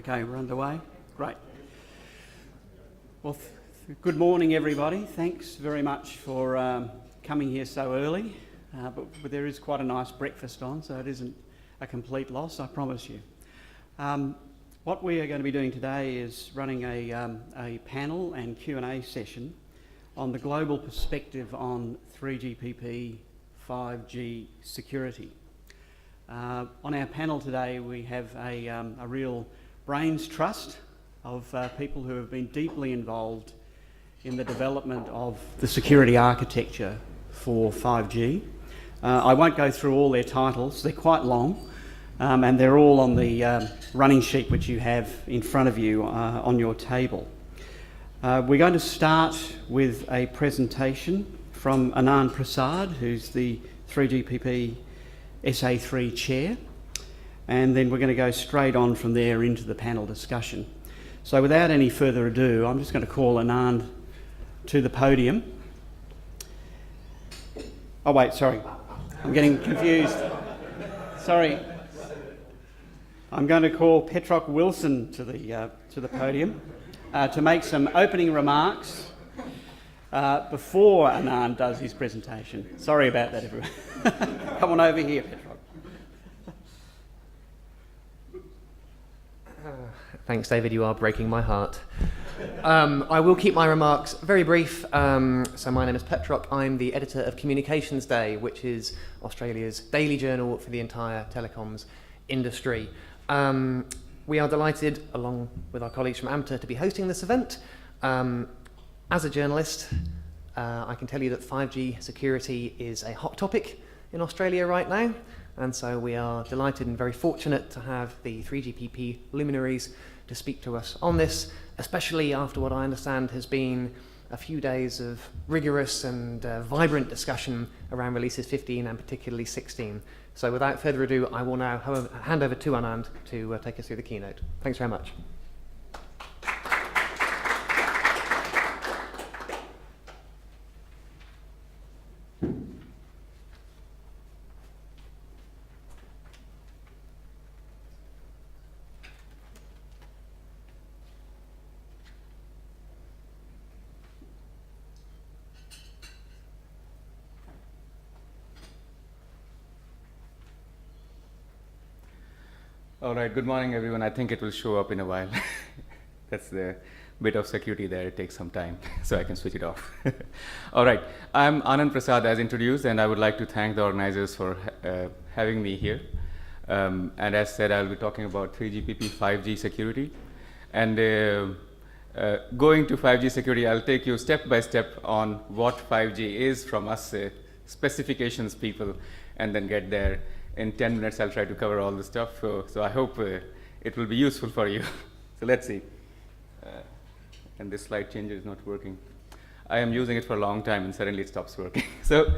Okay, we're underway. Great. Well, good morning, everybody. Thanks very much for coming here so early. But there is quite a nice breakfast on, so it isn't a complete loss, I promise you. What we are going to be doing today is running a panel and Q&A session on the global perspective on 3GPP 5G security. On our panel today, we have a real brains trust of people who have been deeply involved in the development of the security architecture for 5G. I won't go through all their titles, they're quite long, and they're all on the running sheet which you have in front of you on your table. We're going to start with a presentation from Anand Prasad, who's the 3GPP SA3 chair, and then we're going to go straight on from there into the panel discussion. So without any further ado, I'm just going to call Anand to the podium. Oh wait, sorry, I'm getting confused. Sorry. I'm going to call Petrock Wilson to the podium to make some opening remarks before Anand does his presentation. Sorry about that, everyone. Come on over here, Petrock. Thanks, David. You are breaking my heart. I will keep my remarks very brief. So my name is Petrock. I'm the editor of Communications Day, which is Australia's daily journal for the entire telecoms industry. We are delighted, along with our colleagues from AMTA, to be hosting this event. As a journalist, I can tell you that 5G security is a hot topic in Australia right now, and so we are delighted and very fortunate to have the 3GPP luminaries to speak to us on this, especially after what I understand has been a few days of rigorous and vibrant discussion around releases 15 and particularly 16. So without further ado, I will now hand over to Anand to take us through the keynote. Thanks very much. All right, good morning, everyone. I think it will show up in a while. That's the bit of security there. It takes some time, so I can switch it off. All right, I'm Anand Prasad, as introduced, and I would like to thank the organizers for having me here. And as said, I'll be talking about 3GPP 5G security. And going to 5G security, I'll take you step by step on what 5G is from us specifications people, and then get there. In 10 minutes, I'll try to cover all the stuff, so I hope it will be useful for you. So let's see. And this slide changer is not working. I am using it for a long time, and suddenly it stops working. So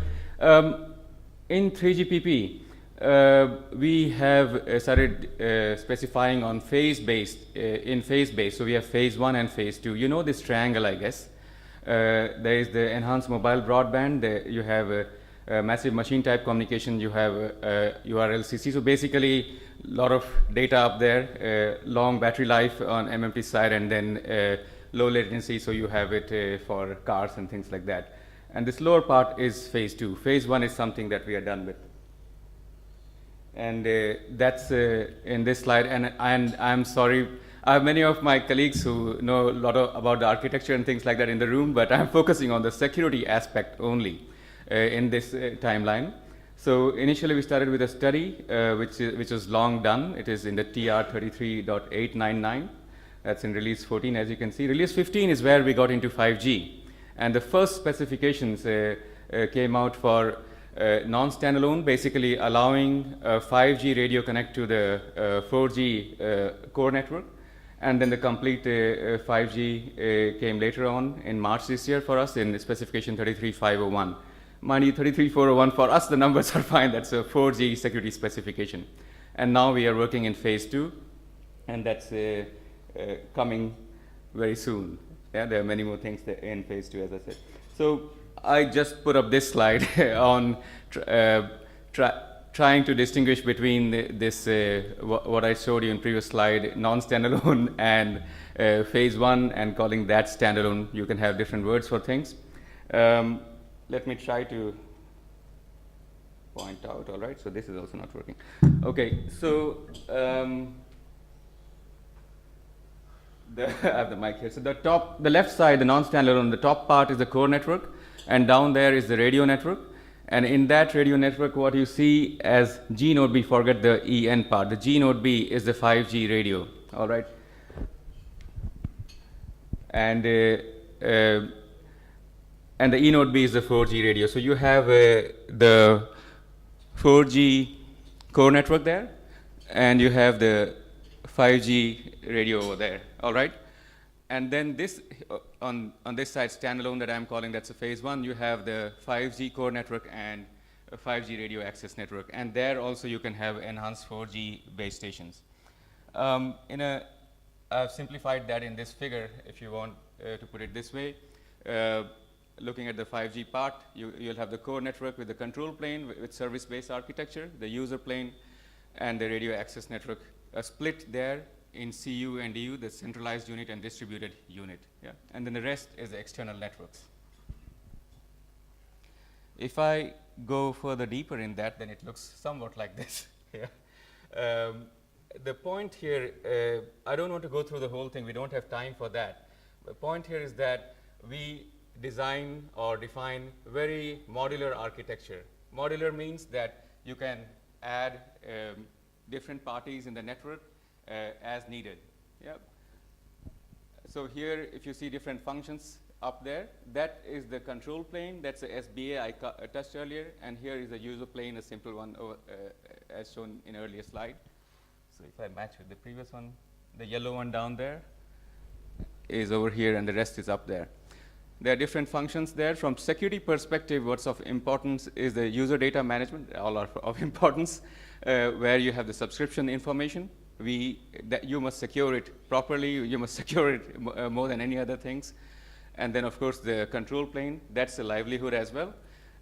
in 3GPP, we have started specifying on phase-based, So we have phase 1 and phase 2. You know this triangle, I guess. There is the enhanced mobile broadband. You have massive machine type communication, you have URLCC. So basically, a lot of data up there, long battery life on MMT side, and then low latency, so you have it for cars and things like that. And this lower part is phase 2. Phase 1 is something that we are done with. And that's in this slide, and I'm sorry, I have many of my colleagues who know a lot about the architecture and things like that in the room, but I'm focusing on the security aspect only. In this timeline. So initially we started with a study which was long done. It is in the TR 33.899. That's in release 14, as you can see. Release 15 is where we got into 5G. And the first specifications came out for non-standalone, basically allowing 5G radio connect to the 4G core network. And then the complete 5G came later on in March this year for us in specification 33501. Mind you, 33401, for us the numbers are fine, that's a 4G security specification. And now we are working in phase 2, and that's coming very soon. Yeah, there are many more things in phase 2, as I said. So I just put up this slide on trying to distinguish between this, what I showed you in previous slide, non-standalone and phase one, and calling that standalone. You can have different words for things. Let me try to point out, all right, so this is also not working. Okay, so I have the mic here. So the left side, the non-standalone, the top part is the core network, and down there is the radio network. And in that radio network, what you see as G node B, forget the EN part. The G node B is the 5G radio, all right? And the E node B is the 4G radio. So you have the 4G core network there, and you have the 5G radio over there, all right? And then this, on this side, standalone that I'm calling, that's a phase one, you have the 5G core network and a 5G radio access network. And there also you can have enhanced 4G base stations. I've simplified that in this figure, if you want to put it this way. Looking at the 5G part, you'll have the core network with the control plane with service-based architecture, the user plane, and the radio access network, a split there in CU and DU, the centralized unit and distributed unit. Yeah? And then the rest is the external networks. If I go further deeper in that, then it looks somewhat like this. Yeah? The point here, I don't want to go through the whole thing. We don't have time for that. The point here is that we design or define very modular architecture. Modular means that you can add different parties in the network as needed. Yep. So here, if you see different functions up there, that is the control plane. That's the SBA I touched earlier. And here is the user plane, a simple one as shown in earlier slide. So if I match with the previous one, the yellow one down there is over here, and the rest is up there. There are different functions there. From security perspective, what's of importance is the user data management, all are of importance, where you have the subscription information. That you must secure it properly. You must secure it more than any other things. And then, of course, the control plane, that's the livelihood as well.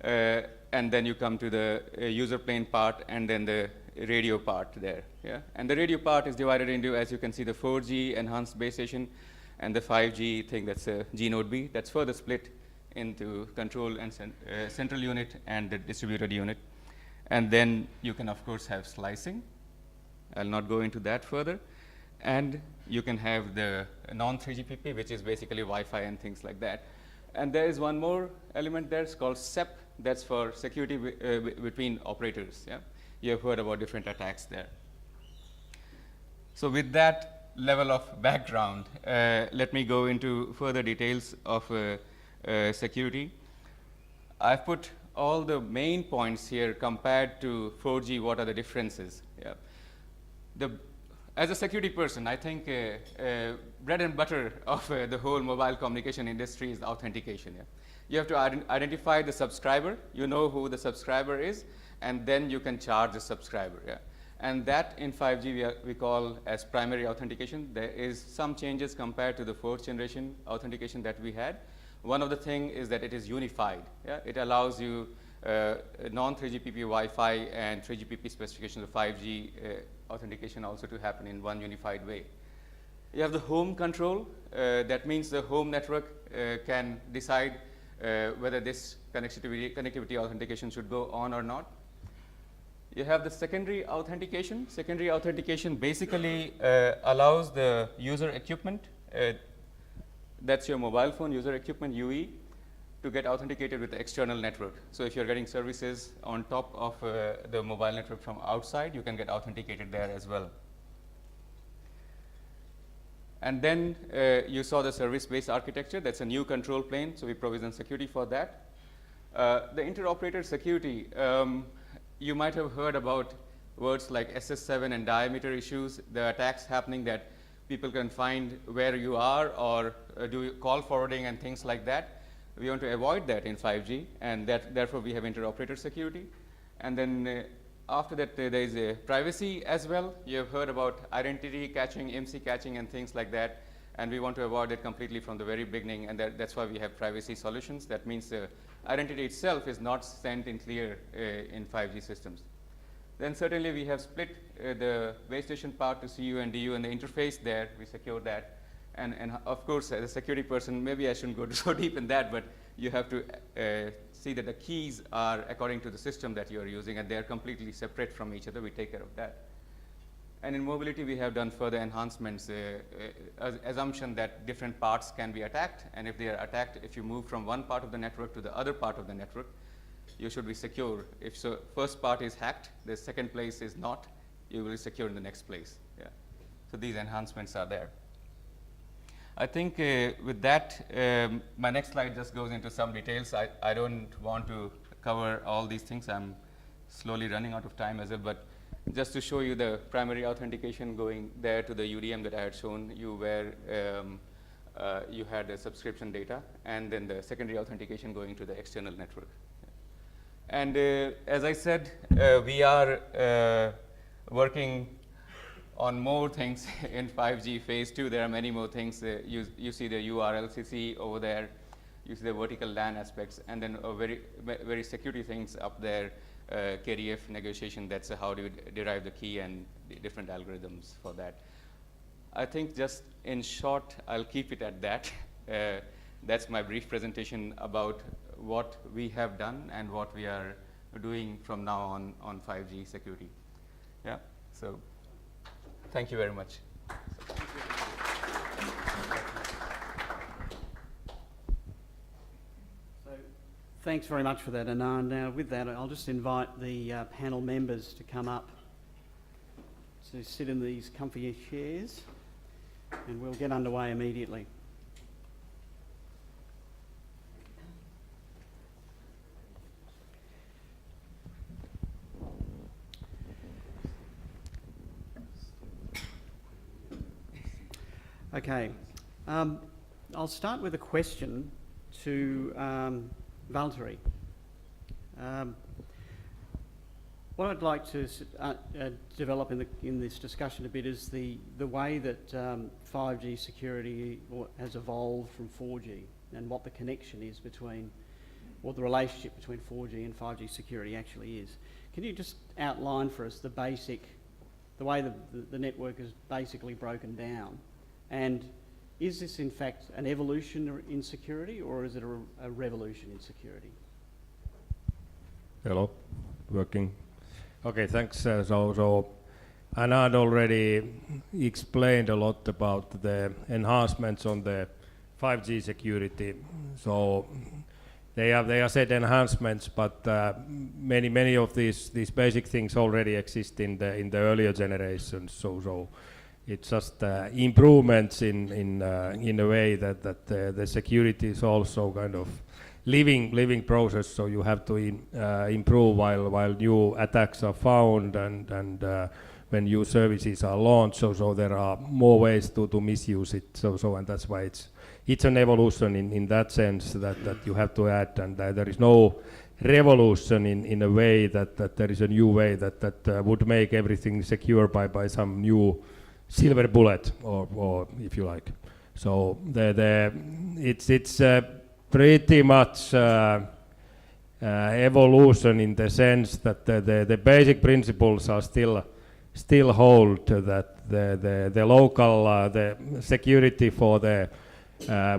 And then you come to the user plane part, and then the radio part there. Yeah? And the radio part is divided into, as you can see, the 4G enhanced base station and the 5G thing, that's a G node B. That's further split into control and central unit and the distributed unit. And then you can, of course, have slicing. I'll not go into that further. And you can have the non-3GPP, which is basically Wi-Fi and things like that. And there is one more element there. It's called SEP. That's for security between operators. Yeah? You have heard about different attacks there. So with that level of background, let me go into further details of security. I've put all the main points here compared to 4G. What are the differences? Yeah. As a security person, I think bread and butter of the whole mobile communication industry is authentication. Yeah? You have to identify the subscriber. You know who the subscriber is, and then you can charge the subscriber. Yeah? And that in 5G we call as primary authentication. There is some changes compared to the 4th generation authentication that we had. One of the things is that it is unified. Yeah? It allows you non-3GPP Wi-Fi and 3GPP specifications of 5G authentication also to happen in one unified way. You have the home control. That means the home network can decide whether this connectivity authentication should go on or not. You have the secondary authentication. Secondary authentication basically allows the user equipment, that's your mobile phone, user equipment UE, to get authenticated with the external network. So if you're getting services on top of the mobile network from outside, you can get authenticated there as well. And then you saw the service-based architecture. That's a new control plane, so we provision security for that. The interoperator security, you might have heard about words like SS7 and diameter issues, the attacks happening that people can find where you are or do call forwarding and things like that. We want to avoid that in 5G, and therefore we have interoperator security. And then after that, there is a privacy as well. You have heard about identity catching, MC catching, and things like that. And we want to avoid it completely from the very beginning, and that's why we have privacy solutions. That means the identity itself is not sent in clear in 5G systems. Then certainly we have split the base station part to CU and DU, and the interface there, we secure that. And of course, as a security person, maybe I shouldn't go so deep in that, but you have to see that the keys are according to the system that you are using, and they are completely separate from each other. We take care of that. And in mobility, we have done further enhancements, assumption that different parts can be attacked, and if they are attacked, if you move from one part of the network to the other part of the network, you should be secure. If so, first part is hacked, the second place is not, you will be secure in the next place. Yeah. So these enhancements are there. I think with that, my next slide just goes into some details. I don't want to cover all these things. I'm slowly running out of time as well, but just to show you the primary authentication going there to the UDM that I had shown you, where you had the subscription data, and then the secondary authentication going to the external network. And as I said, we are working on more things in 5G phase 2. There are many more things. You see the URLCC over there. You see the vertical LAN aspects, and then very security things up there. KDF negotiation, that's how do you derive the key and the different algorithms for that. I think just in short, I'll keep it at that. That's my brief presentation about what we have done and what we are doing from now on 5G security. Yeah, so thank you very much. Thanks very much for that, Anand. Now, with that, I'll just invite the panel members to come up to sit in these comfy chairs, and we'll get underway immediately. Okay, I'll start with a question to Valtteri. What I'd like to develop in this discussion a bit is the way that 5G security has evolved from 4G, and what the connection is between, what the relationship between 4G and 5G security actually is. Can you just outline for us the way the network is basically broken down, and is this in fact an evolution in security, or is it a revolution in security? Hello, working. Okay, thanks. So Anand already explained a lot about the enhancements on the 5G security. So they are said enhancements, but many of these basic things already exist in the earlier generations. So it's just improvements in a way that the security is also kind of living process. So you have to improve while new attacks are found and when new services are launched. So there are more ways to misuse it. So and that's why it's an evolution in that sense that you have to add, and there is no revolution in a way that there is a new way that would make everything secure by some new silver bullet, or if you like. So it's pretty much evolution in the sense that the basic principles are still hold, that the local the security for the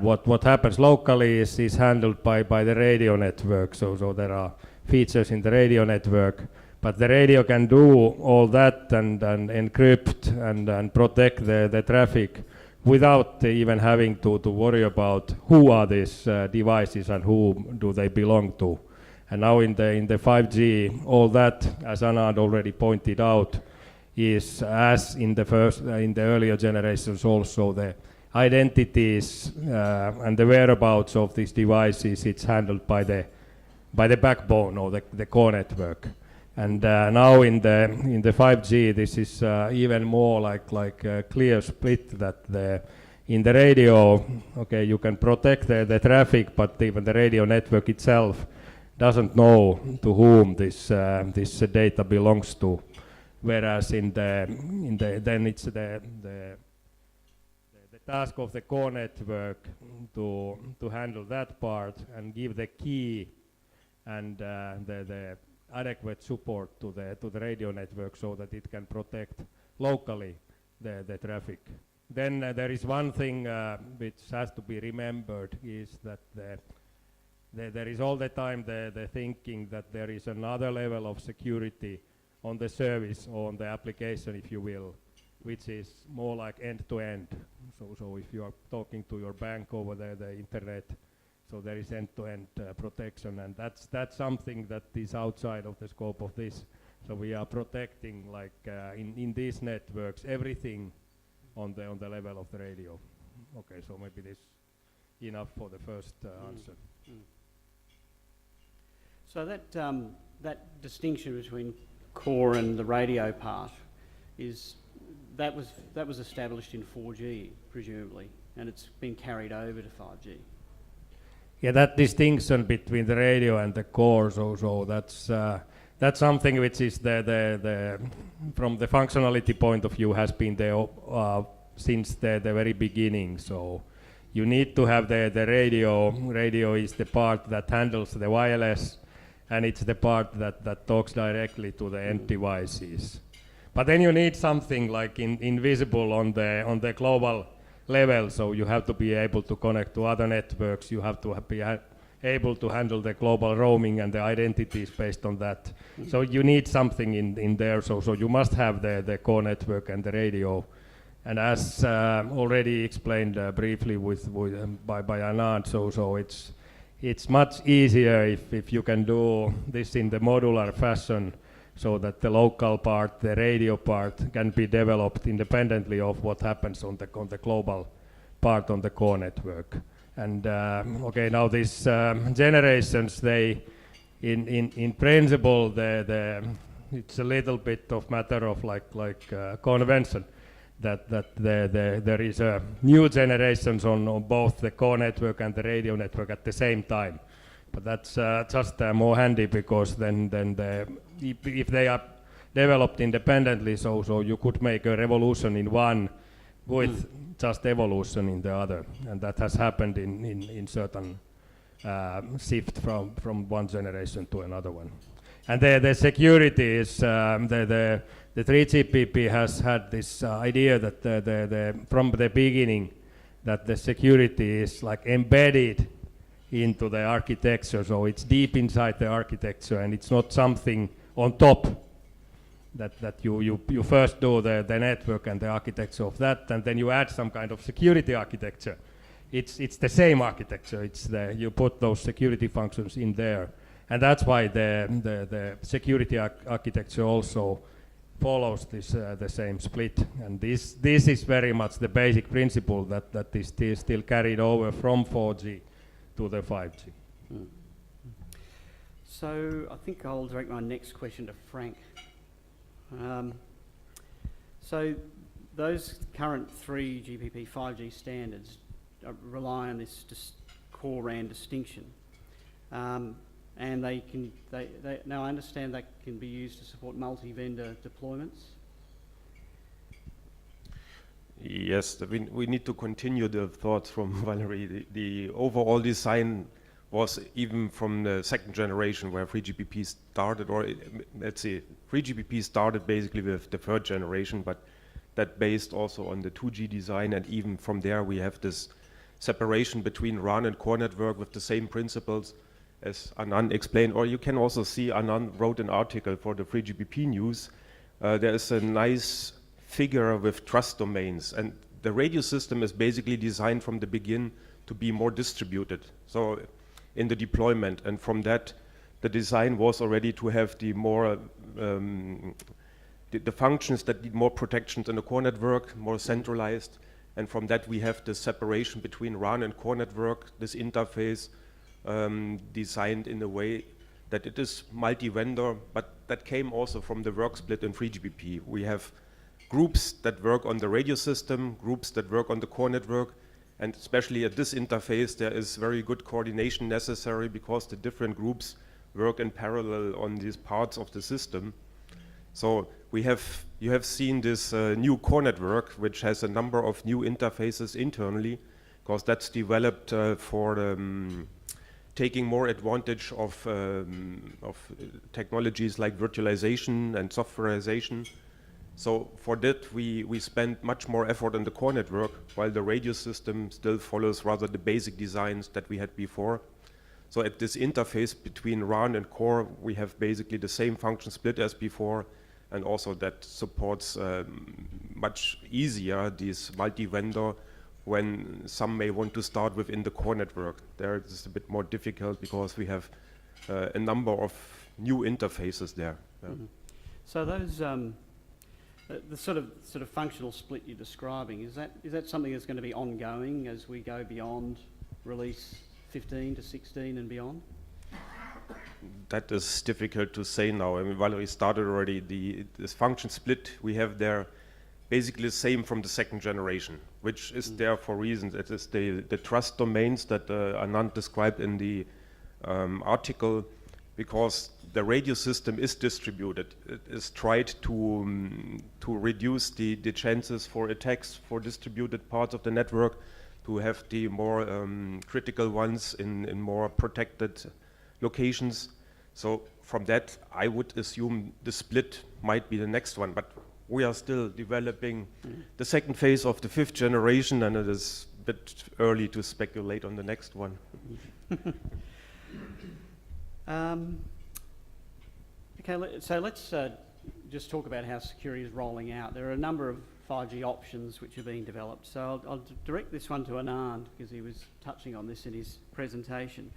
what happens locally is handled by the radio network. So there are features in the radio network, but the radio can do all that and encrypt and protect the traffic without even having to worry about who are these devices and who do they belong to. And now in the 5G, all that, as Anand already pointed out, is as in the earlier generations also, the identities and the whereabouts of these devices, it's handled by the backbone or the core network. And now in the 5G, this is even more like a clear split, that in the radio, okay, you can protect the traffic, but even the radio network itself doesn't know to whom this data belongs to. Whereas then it's the task of the core network to handle that part and give the key and the adequate support to the radio network so that it can protect locally the traffic. Then there is one thing which has to be remembered is that there is all the time the thinking that there is another level of security on the service or on the application, if you will, which is more like end-to-end. So if you are talking to your bank over the internet, so there is end-to-end protection, and that's something that is outside of the scope of this. So we are protecting, like in these networks, everything on the level of the radio. Okay, so maybe this enough for the first answer. So that distinction between core and the radio part that was established in 4G presumably, and it's been carried over to 5G. Yeah, that distinction between the radio and the core, so that's something which is the from the functionality point of view has been there since the very beginning. So you need to have the radio. Radio is the part that handles the wireless, and it's the part that talks directly to the end devices. But then you need something like invisible on the global level, so you have to be able to connect to other networks, you have to be able to handle the global roaming and the identities based on that. So you need something in there, so you must have the core network and the radio. And as already explained briefly by Anand, so it's much easier if you can do this in the modular fashion, so that the local part, the radio part, can be developed independently of what happens on the global part on the core network. And okay, now these generations, they, in principle, it's a little bit of matter of like convention, that there is a new generations on both the core network and the radio network at the same time. But that's just more handy, because then if they are developed independently, so you could make a revolution in one with just evolution in the other, and that has happened in certain shift from one generation to another one. And the security is the 3GPP has had this idea that from the beginning that the security is like embedded into the architecture, so it's deep inside the architecture, and it's not something on top that you first do the network and the architecture of that, and then you add some kind of security architecture. It's the same architecture. It's you put those security functions in there, and that's why the security architecture also follows this the same split. And this is very much the basic principle that is still carried over from 4G to the 5G. So I think I'll direct my next question to Frank. So those current 3GPP 5G standards rely on this core RAN distinction, and now I understand that can be used to support multi-vendor deployments. Yes, we need to continue the thoughts from Valerie. The overall design was even from the second generation where 3GPP started, or let's say 3GPP started basically with the third generation, but that based also on the 2G design, and even from there we have this separation between RAN and core network with the same principles as Anand explained. Or you can also see Anand wrote an article for the 3GPP news. There is a nice figure with trust domains, and the radio system is basically designed from the beginning to be more distributed, so in the deployment, and from that the design was already to have the more the functions that need more protections in the core network, more centralized, and from that we have the separation between RAN and core network, this interface designed in a way that it is multi-vendor, but that came also from the work split in 3GPP. We have groups that work on the radio system, groups that work on the core network, and especially at this interface there is very good coordination necessary, because the different groups work in parallel on these parts of the system. So you have seen this new core network, which has a number of new interfaces internally, because that's developed for taking more advantage of technologies like virtualization and softwareization. So for that, we spend much more effort on the core network, while the radio system still follows rather the basic designs that we had before. So at this interface between RAN and core, we have basically the same function split as before, and also that supports much easier this multi-vendor when some may want to start within the core network. There it's a bit more difficult because we have a number of new interfaces there. Yeah. Mm-hmm. So those the sort of functional split you're describing, is that something that's going to be ongoing as we go beyond release 15 to 16 and beyond? That is difficult to say now. I mean, Valerie started already. This function split we have there, basically the same from the second generation, which is there for reasons. It is the trust domains that Anand described in the article, because the radio system is distributed. It is tried to reduce the chances for attacks for distributed parts of the network, to have the more critical ones in more protected locations. So from that, I would assume the split might be the next one, but we are still developing the second phase of the 5th generation, and it is a bit early to speculate on the next one. Okay, so let's just talk about how security is rolling out. There are a number of 5G options which are being developed. So I'll direct this one to Anand, because he was touching on this in his presentation.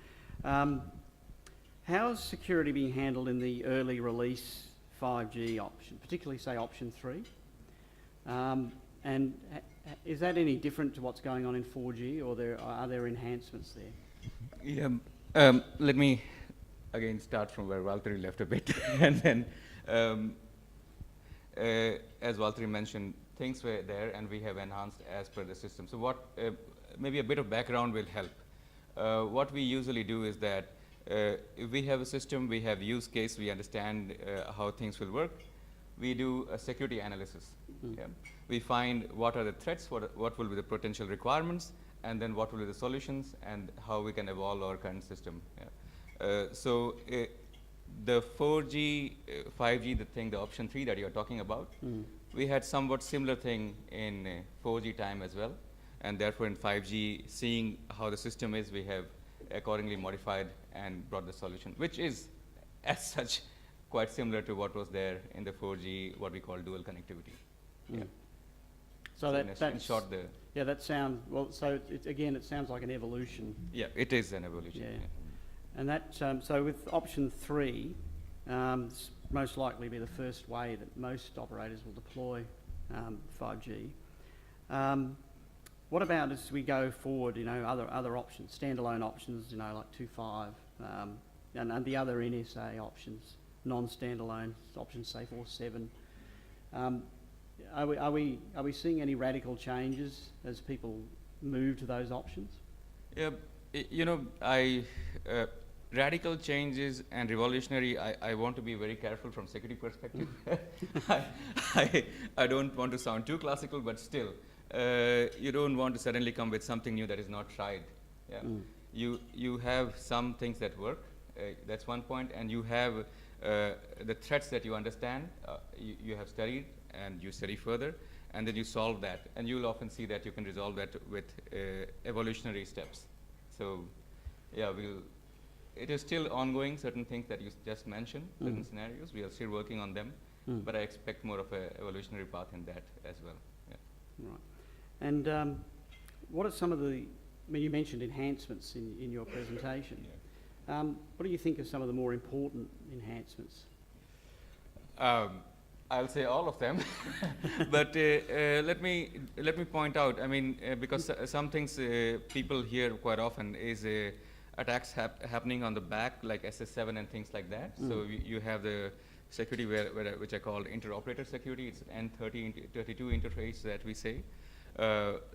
How is security being handled in the early release 5G option, particularly say option 3? And is that any different to what's going on in 4G, or are there enhancements there? Yeah, let me again start from where Valtteri left a bit. And then, as Valtteri mentioned, things were there and we have enhanced as per the system. So what, maybe a bit of background will help. What we usually do is that if we have a system, we have use case, we understand how things will work, we do a security analysis. Yeah. We find what are the threats, what will be the potential requirements, and then what will be the solutions, and how we can evolve our current system. Yeah. So the 4G, 5G, the option 3 that you're talking about, we had somewhat similar thing in 4G time as well, and therefore in 5G, seeing how the system is, we have accordingly modified and brought the solution, which is as such quite similar to what was there in the 4G, what we call dual connectivity. Yeah. So that's in short the. Yeah, that sounds well. So it sounds like an evolution. Yeah, it is an evolution. Yeah. And that so with option 3, most likely be the first way that most operators will deploy 5G. What about as we go forward? Other options, standalone options. Like 2.5, and the other NSA options, non-standalone options, say 4.7. Are we seeing any radical changes as people move to those options? Yeah, radical changes and revolutionary, I want to be very careful from security perspective. I don't want to sound too classical, but still, you don't want to suddenly come with something new that is not tried. Yeah. You have some things that work, that's one point, and you have the threats that you understand, you have studied, and you study further, and then you solve that. And you'll often see that you can resolve that with evolutionary steps. So, yeah, it is still ongoing, certain things that you just mentioned, certain scenarios. We are still working on them, but I expect more of an evolutionary path in that as well. Yeah. Right. And what are some of the, you mentioned enhancements in your presentation. Yeah. What do you think are some of the more important enhancements? I'll say all of them, but let me point out. Because some things people hear quite often is attacks happening on the back, like SS7 and things like that. So you have the security which I call interoperator security. It's N32 interface that we say.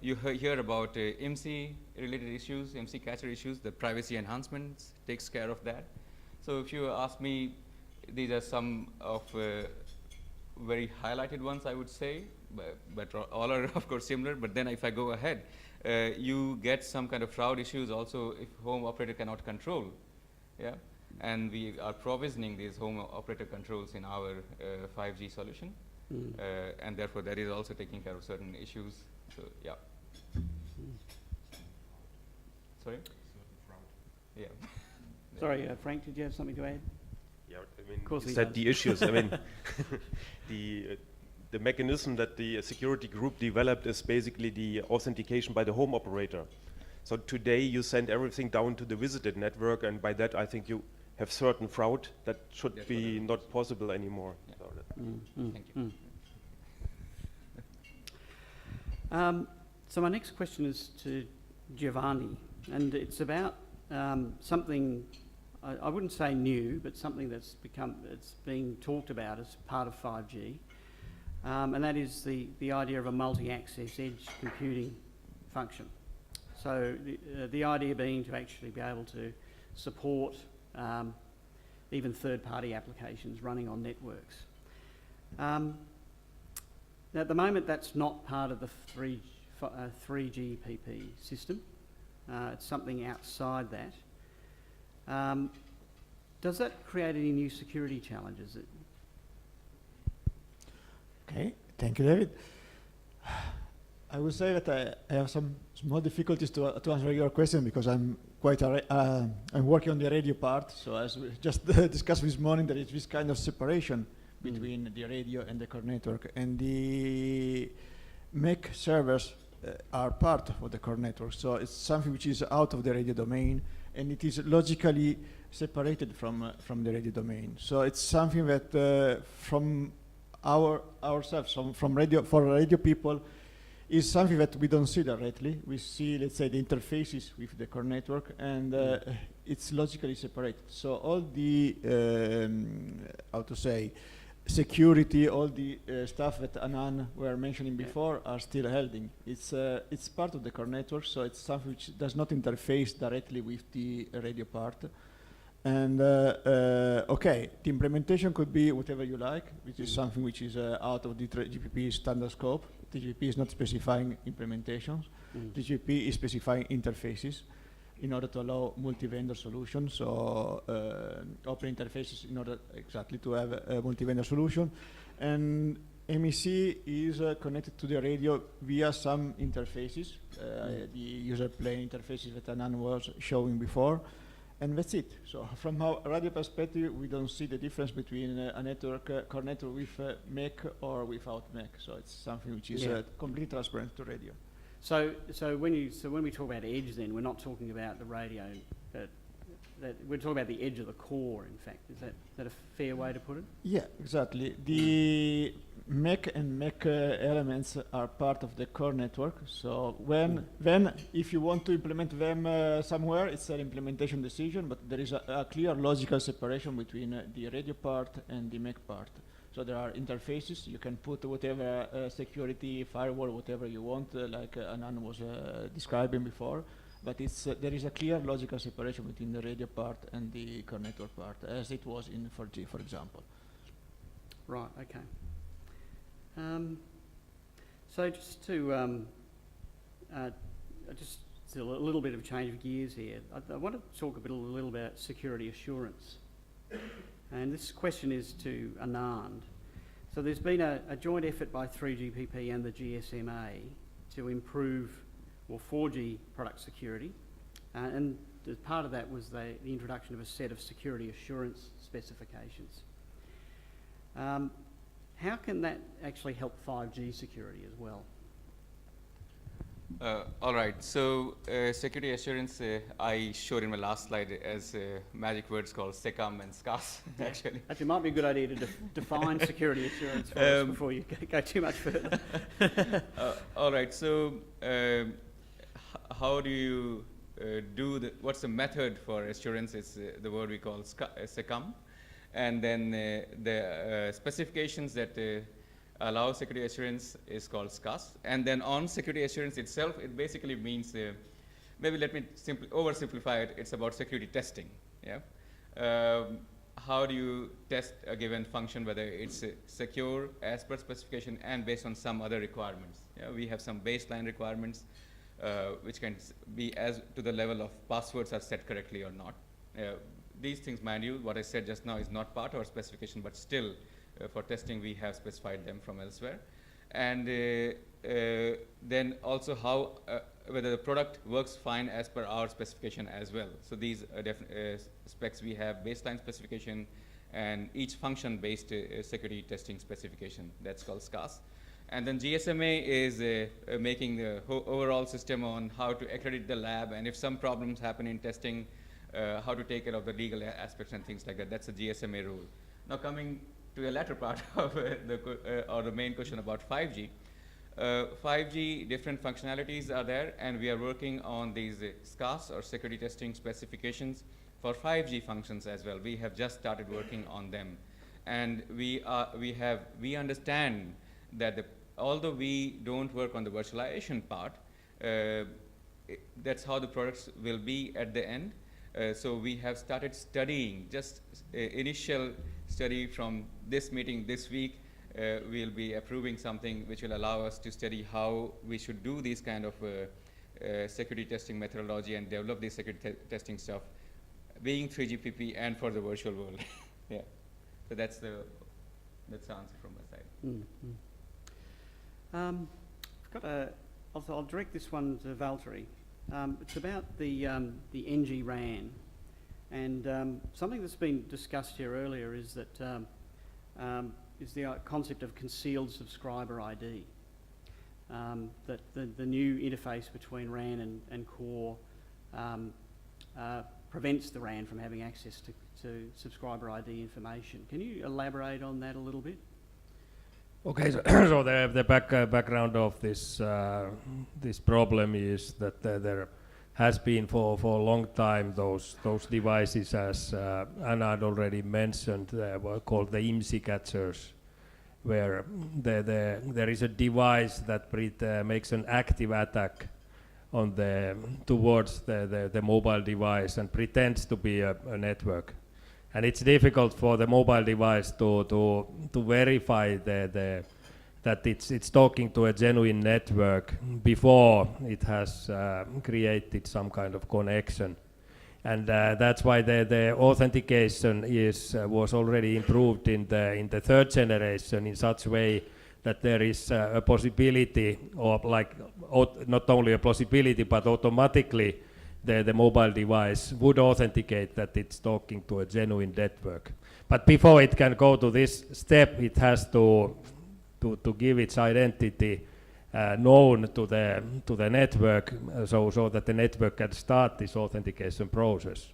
You hear about IMSI related issues, IMSI catcher issues. The privacy enhancements takes care of that. So if you ask me, these are some of very highlighted ones, I would say, but all are of course similar. But then if I go ahead, you get some kind of fraud issues also if home operator cannot control. Yeah, and we are provisioning these home operator controls in our 5G solution, and therefore that is also taking care of certain issues. So yeah. Sorry. Yeah. Sorry, Frank, did you have something to add? Yeah, I mean, Of course you he said does. the issues. I mean, the mechanism that the security group developed is basically the authentication by the home operator. So today you send everything down to the visited network, and by that I think you have certain fraud that should That's be not possible anymore. Yeah. So that- Thank you. So my next question is to Giovanni, and it's about something I wouldn't say new, but something that's being talked about as part of 5G, and that is the idea of a multi-access edge computing function. So the idea being to actually be able to support even third-party applications running on networks. Now at the moment that's not part of the 3GPP system. It's something outside that. Does that create any new security challenges? Okay, thank you, David. I would say that I have some small difficulties to answer your question because I'm working on the radio part. So as we just discussed this morning, there is this kind of separation between the radio and the core network, and the MEC servers are part of the core network. So it's something which is out of the radio domain, and it is logically separated from the radio domain. So it's something that from ourselves, for radio people, is something that we don't see directly. We see, let's say, the interfaces with the core network, and it's logically separated. So all the, how to say, security, all the stuff that Anand were mentioning before are still holding. It's part of the core network, so it's something which does not interface directly with the radio part. And okay, the implementation could be whatever you like, which is something which is out of the GPP standard scope. The GPP is not specifying implementations. The GPP is specifying interfaces in order to allow multi-vendor solutions, so open interfaces in order exactly to have a multi-vendor solution. And MEC is connected to the radio via some interfaces, the user plane interfaces that Anand was showing before. And that's it. So from our radio perspective, we don't see the difference between a network, core network with MEC or without MEC. So it's something which is completely transparent to radio. So when we talk about edge, then we're not talking about the radio, but we're talking about the edge of the core. In fact, is that a fair way to put it? Yeah, exactly. The MEC and MEC elements are part of the core network. So then if you want to implement them somewhere, it's an implementation decision, but there is a clear logical separation between the radio part and the MEC part. So there are interfaces. You can put whatever security, firewall, whatever you want, like Anand was describing before. But there is a clear logical separation between the radio part and the core network part, as it was in 4G, for example. Right. Okay. So just to just a little bit of change of gears here. I want to talk a little about security assurance, and this question is to Anand. So there's been a joint effort by 3GPP and the GSMA to improve 4G product security, and as part of that was the introduction of a set of security assurance specifications. How can that actually help 5G security as well? All right, so security assurance, I showed in my last slide as magic words called SECAM and SCAS, actually. Actually, it might be a good idea to define security assurance for us before you go too much further. All right, so how do you what's the method for assurance? It's the word we call SECAM. And then the specifications that allow security assurance is called SCAS. And then on security assurance itself, it basically means, maybe let me oversimplify it, it's about security testing. Yeah. How do you test a given function, whether it's secure as per specification and based on some other requirements? Yeah, we have some baseline requirements which can be as to the level of passwords are set correctly or not. These things, mind you, what I said just now is not part of our specification, but still for testing we have specified them from elsewhere. And then also how whether the product works fine as per our specification as well. So these specs we have baseline specification and each function based security testing specification, that's called SCAS. And then GSMA is making the overall system on how to accredit the lab, and if some problems happen in testing, how to take care of the legal aspects and things like that. That's a GSMA rule. Now coming to the latter part of the main question about 5G. 5G different functionalities are there, and we are working on these SCAS or security testing specifications for 5G functions as well. We have just started working on them, and we understand that although we don't work on the virtualization part, that's how the products will be at the end. So we have started studying, just initial study from this meeting this week. We'll be approving something which will allow us to study how we should do these kind of security testing methodology and develop this security testing stuff, being 3GPP and for the virtual world. Yeah, so that's the answer from my side. I've got I'll direct this one to Valtteri. It's about the NG RAN, and something that's been discussed here earlier is that is the concept of concealed subscriber ID. That the new interface between RAN and core prevents the RAN from having access to subscriber ID information. Can you elaborate on that a little bit? Okay, so the background of this this problem is that there has been for a long time those devices, as Anna had already mentioned, were called the IMSI catchers, where there is a device that makes an active attack on towards the mobile device and pretends to be a network. And it's difficult for the mobile device to verify that it's talking to a genuine network before it has created some kind of connection. And that's why the authentication was already improved in the third generation in such a way that there is a possibility, or not only a possibility, but automatically the mobile device would authenticate that it's talking to a genuine network. But before it can go to this step, it has to give its identity known to the network, so that the network can start this authentication process.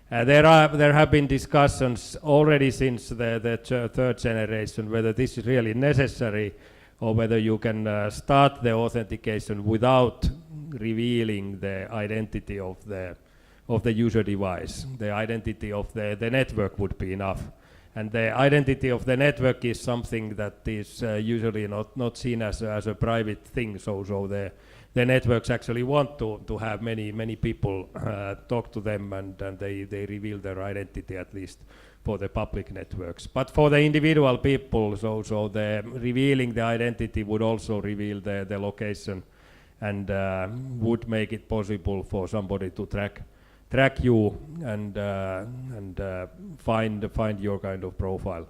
There have been discussions already since the third generation whether this is really necessary, or whether you can start the authentication without revealing the identity of the user device. The identity of the network would be enough. And the identity of the network is something that is usually not seen as a private thing. So the networks actually want to have many people talk to them, and they reveal their identity, at least for the public networks. But for the individual people, so the revealing the identity would also reveal the location, and would make it possible for somebody to track you and find your kind of profile.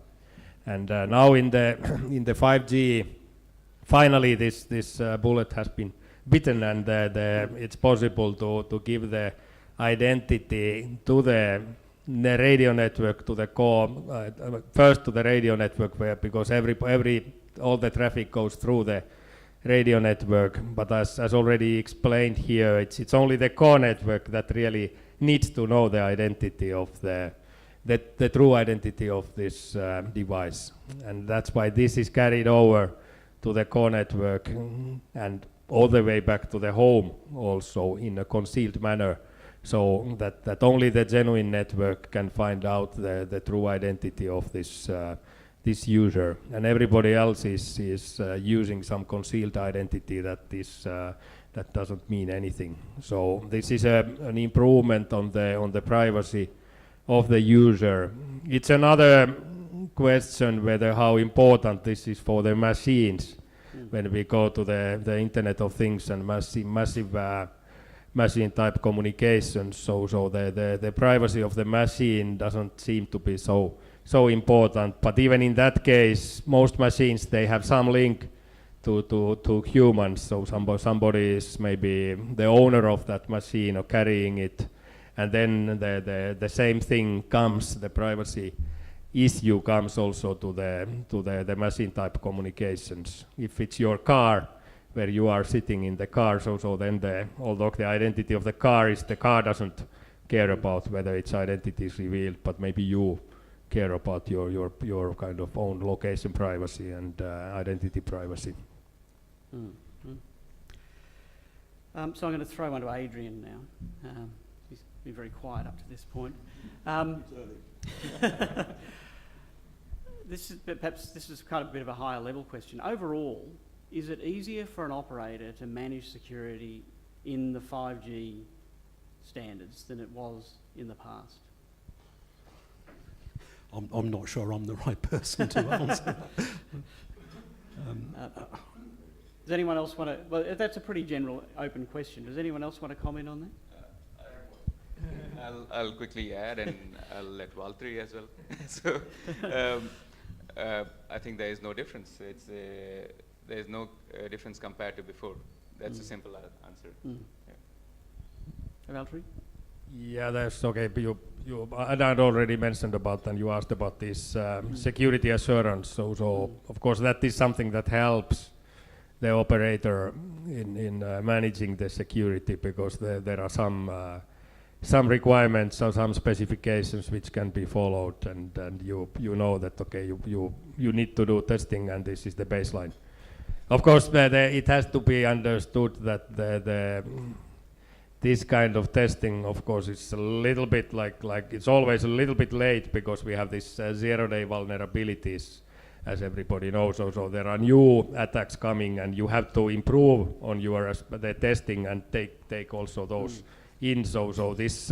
And now in the 5G, finally this bullet has been bitten, and it's possible to give the identity to the radio network, to the core, first to the radio network, because all the traffic goes through the radio network, but as already explained here, it's only the core network that really needs to know the identity of the true identity of this device, and that's why this is carried over to the core network and all the way back to the home, also in a concealed manner, so that only the genuine network can find out the true identity of this user, and everybody else is using some concealed identity that doesn't mean anything. So this is an improvement on the privacy of the user. It's another question whether how important this is for the machines, when we go to the Internet of Things and massive machine type communications. So the privacy of the machine doesn't seem to be so important. But even in that case, most machines, they have some link to humans. So somebody is maybe the owner of that machine or carrying it, and then the same thing comes, the privacy issue comes also to the machine type communications. If it's your car, where you are sitting in the car, so then although the identity of the car doesn't care about whether its identity is revealed, but maybe you care about your kind of own location privacy and identity privacy. So I'm going to throw one to Adrian now. He's been very quiet up to this point. Perhaps this is kind of a bit of a higher level question. Overall, is it easier for an operator to manage security in the 5G standards than it was in the past? I'm not sure I'm the right person to answer. Does anyone else want to? Well, that's a pretty general, open question. Does anyone else want to comment on that? I'll quickly add, and I'll let Valtteri as well. So, I think there is no difference. There is no difference compared to before. That's a simple answer. Valtteri? Yeah, that's okay. I had already mentioned about, and you asked about this security assurance. So of course that is something that helps the operator in managing the security, because there are some requirements or some specifications which can be followed, and you know that okay, you need to do testing, and this is the baseline. Of course, it has to be understood that this kind of testing, of course, is a little bit like it's always a little bit late, because we have these zero-day vulnerabilities, as everybody knows. So there are new attacks coming, and you have to improve on the testing and take also those in. So this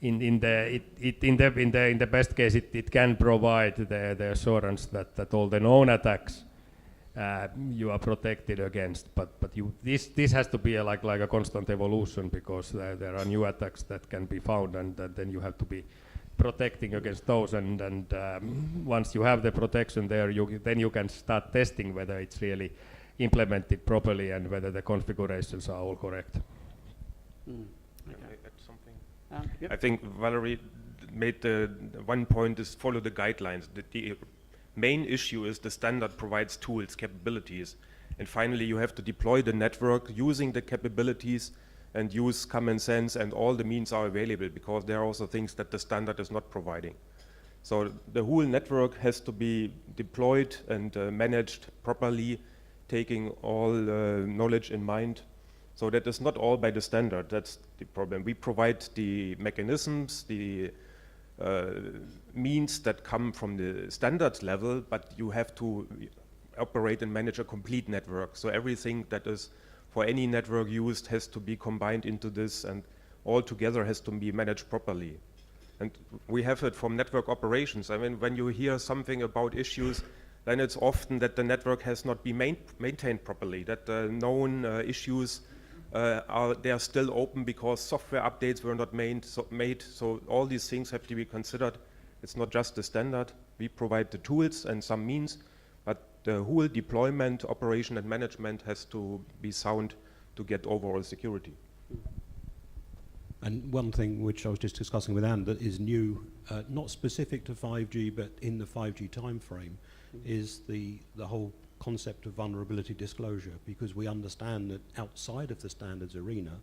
in the best case it can provide the assurance that all the known attacks you are protected against, but this has to be like a constant evolution, because there are new attacks that can be found, and then you have to be protecting against those, and once you have the protection there, then you can start testing whether it's really implemented properly and whether the configurations are all correct. Can I add something? Yep. I think Valerie made the one point is follow the guidelines. The main issue is the standard provides tools, capabilities, and finally you have to deploy the network using the capabilities and use common sense, and all the means are available, because there are also things that the standard is not providing. So the whole network has to be deployed and managed properly, taking all knowledge in mind. So that is not all by the standard. That's the problem. We provide the mechanisms, the means that come from the standards level, but you have to operate and manage a complete network. So everything that is for any network used has to be combined into this, and all together has to be managed properly. And we have it from network operations. I mean, when you hear something about issues, then it's often that the network has not been maintained properly, that the known issues they are still open because software updates were not made. So all these things have to be considered. It's not just the standard. We provide the tools and some means, but the whole deployment, operation, and management has to be sound to get overall security. And one thing which I was just discussing with Anne that is new, not specific to 5G, but in the 5G timeframe, is the whole concept of vulnerability disclosure, because we understand that outside of the standards arena,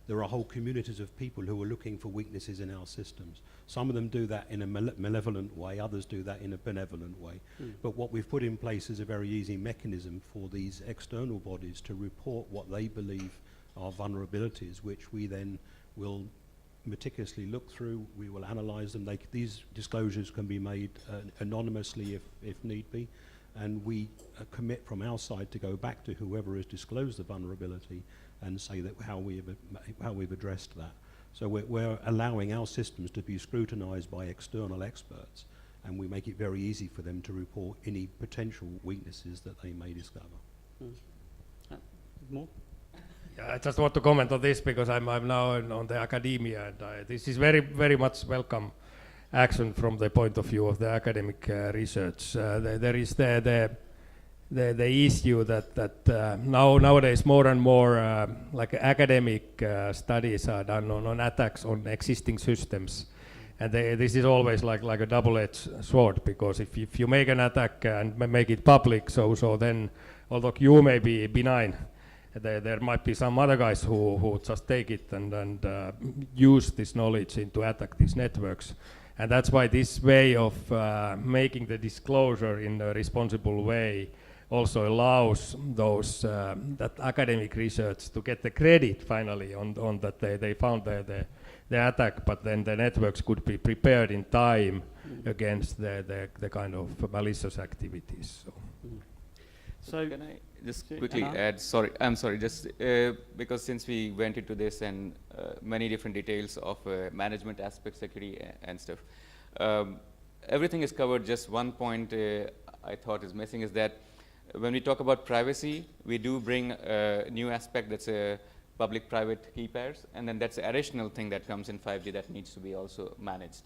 there are whole communities of people who are looking for weaknesses in our systems. Some of them do that in a malevolent way, others do that in a benevolent way. But what we've put in place is a very easy mechanism for these external bodies to report what they believe are vulnerabilities, which we then will meticulously look through. We will analyze them. These disclosures can be made anonymously if need be, and we commit from our side to go back to whoever has disclosed the vulnerability and say that how we've addressed that. So we're allowing our systems to be scrutinized by external experts, and we make it very easy for them to report any potential weaknesses that they may discover. More? Yeah, I just want to comment on this because I'm now on the academia, and this is very much welcome action from the point of view of the academic research. There is the issue that nowadays more and more like academic studies are done on attacks on existing systems, and this is always like a double-edged sword, because if you make an attack and make it public, so then although you may be benign, there might be some other guys who just take it and use this knowledge to attack these networks. And that's why this way of making the disclosure in a responsible way also allows those that academic research to get the credit finally on that they found the attack, but then the networks could be prepared in time against the kind of malicious activities. So can I just quickly add? I'm sorry. Just because since we went into this and many different details of management aspects, security and stuff, everything is covered. Just one point I thought is missing is that when we talk about privacy, we do bring a new aspect that's a public-private key pairs, and then that's an additional thing that comes in 5G that needs to be also managed,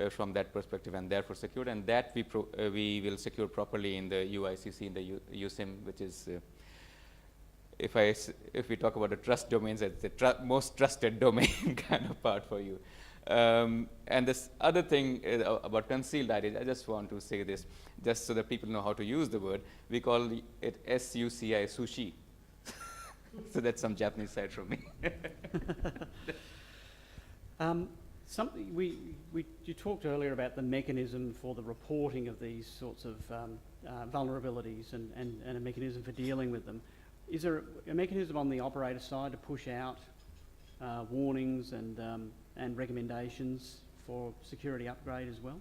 from that perspective, and therefore secured, and that we will secure properly in the UICC, in the USIM, which is, if we talk about the trust domains, it's the most trusted domain kind of part for you. And this other thing about concealed ID, I just want to say this, just so that people know how to use the word. We call it SUCI, sushi. So that's some Japanese side from me. Something you talked earlier about the mechanism for the reporting of these sorts of vulnerabilities and a mechanism for dealing with them. Is there a mechanism on the operator side to push out warnings and recommendations for security upgrade as well?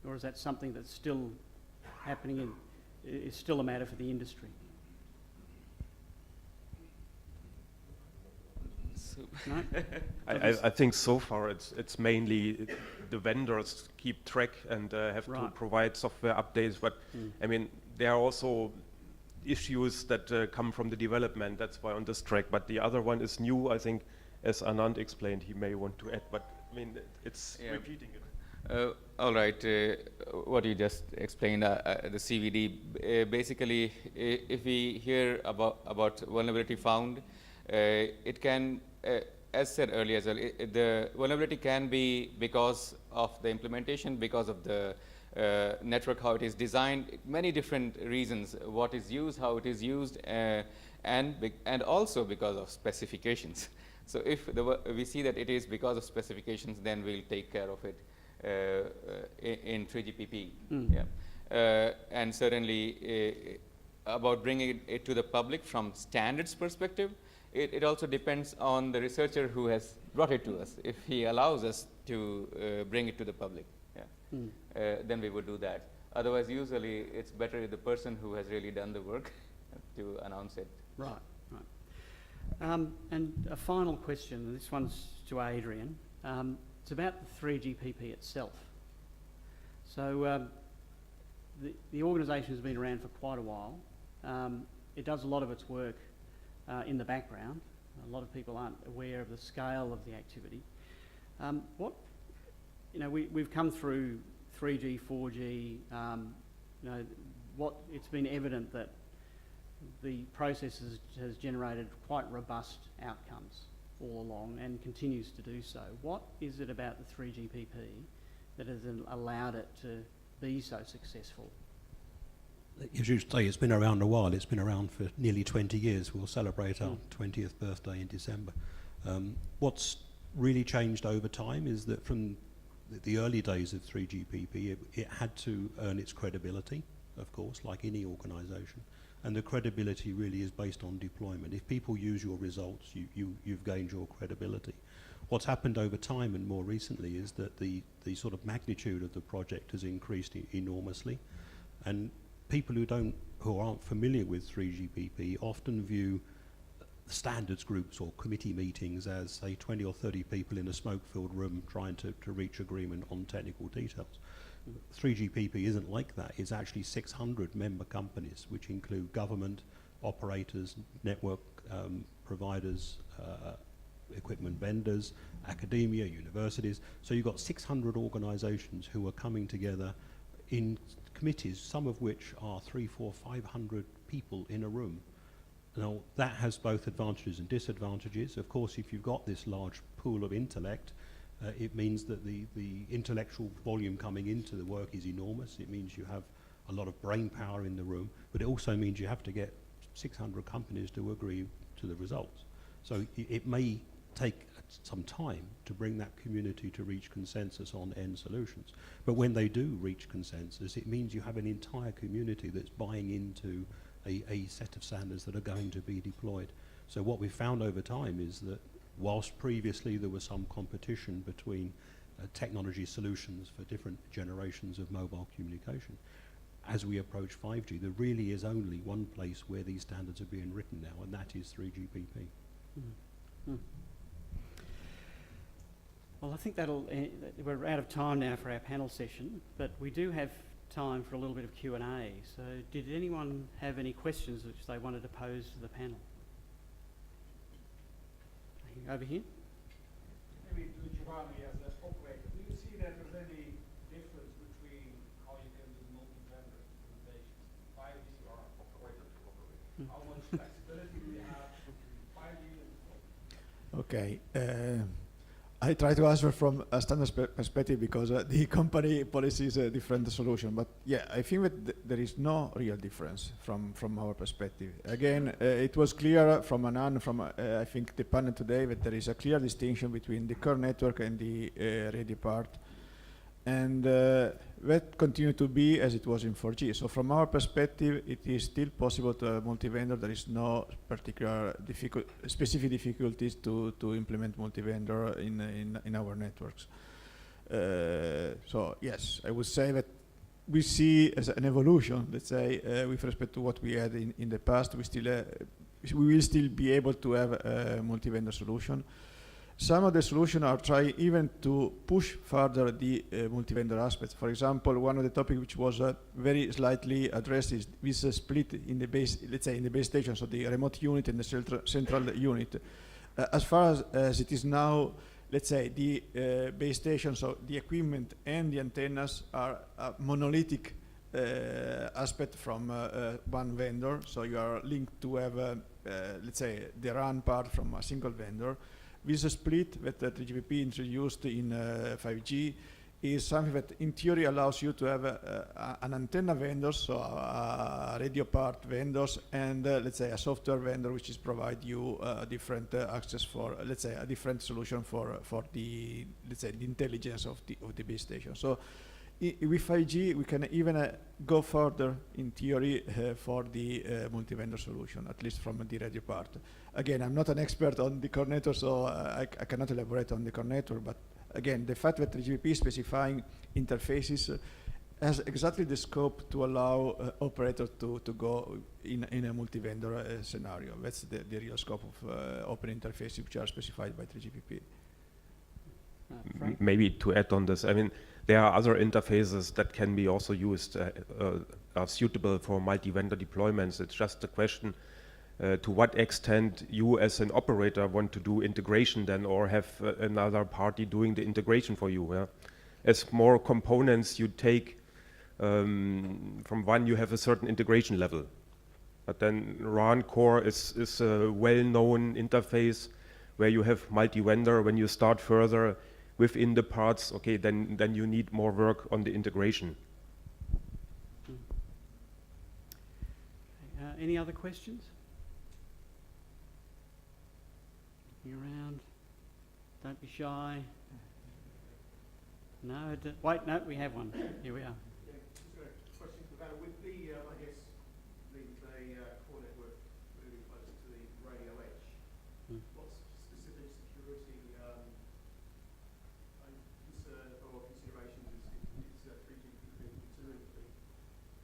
Or is that something that's still happening and is still a matter for the industry? No? I think so far it's mainly the vendors keep track and have to provide software updates, but I mean there are also issues that come from the development. That's why on this track, but the other one is new. I think, as Anand explained, he may want to add, but I mean it's repeating it. All right, what you just explained, the CVD, basically if we hear about vulnerability found, it can, as said earlier as well, the vulnerability can be because of the implementation, because of the network, how it is designed, many different reasons, what is used, how it is used, and also because of specifications. So if we see that it is because of specifications, then we'll take care of it in 3GPP. And certainly about bringing it to the public from standards perspective, it also depends on the researcher who has brought it to us. If he allows us to bring it to the public, then we would do that. Otherwise, usually it's better if the person who has really done the work to announce it. Right. And a final question, this one's to Adrian. It's about the 3GPP itself. So the organisation has been around for quite a while. It does a lot of its work in the background. A lot of people aren't aware of the scale of the activity. We've come through 3G, 4G. It's been evident that the process has generated quite robust outcomes all along and continues to do so. What is it about the 3GPP that has allowed it to be so successful? As you say, it's been around a while. It's been around for nearly 20 years. We'll celebrate our 20th birthday in December. What's really changed over time is that from the early days of 3GPP, it had to earn its credibility, of course, like any organisation. And the credibility really is based on deployment. If people use your results, you've gained your credibility. What's happened over time and more recently is that the sort of magnitude of the project has increased enormously. And people who aren't familiar with 3GPP often view standards groups or committee meetings as, say, 20 or 30 people in a smoke-filled room trying to reach agreement on technical details. 3GPP isn't like that. It's actually 600 member companies, which include government, operators, network providers, equipment vendors, academia, universities. So you've got 600 organizations who are coming together in committees, some of which are 300, 400, 500 people in a room. Now, that has both advantages and disadvantages. Of course, if you've got this large pool of intellect, it means that the intellectual volume coming into the work is enormous. It means you have a lot of brain power in the room, but it also means you have to get 600 companies to agree to the results. So it may take some time to bring that community to reach consensus on end solutions. But when they do reach consensus, it means you have an entire community that's buying into a set of standards that are going to be deployed. So what we've found over time is that whilst previously there was some competition between technology solutions for different generations of mobile communication, as we approach 5G, there really is only one place where these standards are being written now, and that is 3GPP. Mm. Well, I think we're out of time now for our panel session, but we do have time for a little bit of Q&A. So did anyone have any questions which they wanted to pose to the panel? Over here. Maybe to Giovanni as an operator, do you see that there's any difference between how you can do multi-vendor implementations, 5G or operator to operator? How much flexibility do you have between 5G and 4G? Okay. I try to answer from a standard perspective because the company policy is a different solution. But yeah, I think that there is no real difference from our perspective. Again, it was clear from Anand, from I think the panel today, that there is a clear distinction between the core network and the radio part. And that continued to be as it was in 4G. So from our perspective, it is still possible to have multi-vendor. There is no particular specific difficulties to implement multi-vendor in our networks. So yes, I would say that we see as an evolution, let's say, with respect to what we had in the past. We will still be able to have a multi-vendor solution. Some of the solutions are trying even to push further the multi-vendor aspects. For example, one of the topics which was very slightly addressed is this split in the base, let's say in the base station, so the remote unit and the central unit. As far as it is now, let's say the base station, so the equipment and the antennas are a monolithic aspect from one vendor. So you are linked to have, let's say, the RAN part from a single vendor. This split that 3GPP introduced in 5G is something that in theory allows you to have an antenna vendor, so a radio part vendors, and let's say a software vendor which is provide you different access for, let's say, a different solution for the, let's say, the intelligence of the base station. So with 5G we can even go further in theory for the multi-vendor solution, at least from the radio part. Again, I'm not an expert on the core network, so I cannot elaborate on the core network, but again, the fact that 3GPP is specifying interfaces has exactly the scope to allow operators to go in a multi-vendor scenario. That's the real scope of open interfaces which are specified by 3GPP. Maybe to add on this, I mean, there are other interfaces that can be also used, are suitable for multi-vendor deployments. It's just a question to what extent you as an operator want to do integration then, or have another party doing the integration for you. Yeah? As more components you take from one, you have a certain integration level. But then RAN core is a well-known interface where you have multi-vendor. When you start further within the parts, okay, then you need more work on the integration. Any other questions? You around? Don't be shy. No, wait, no, we have one. Here we are. Yeah, just a question for that. With the, I guess, the core network moving closer to the radio edge, what specific security concern or considerations is 3GPP considering?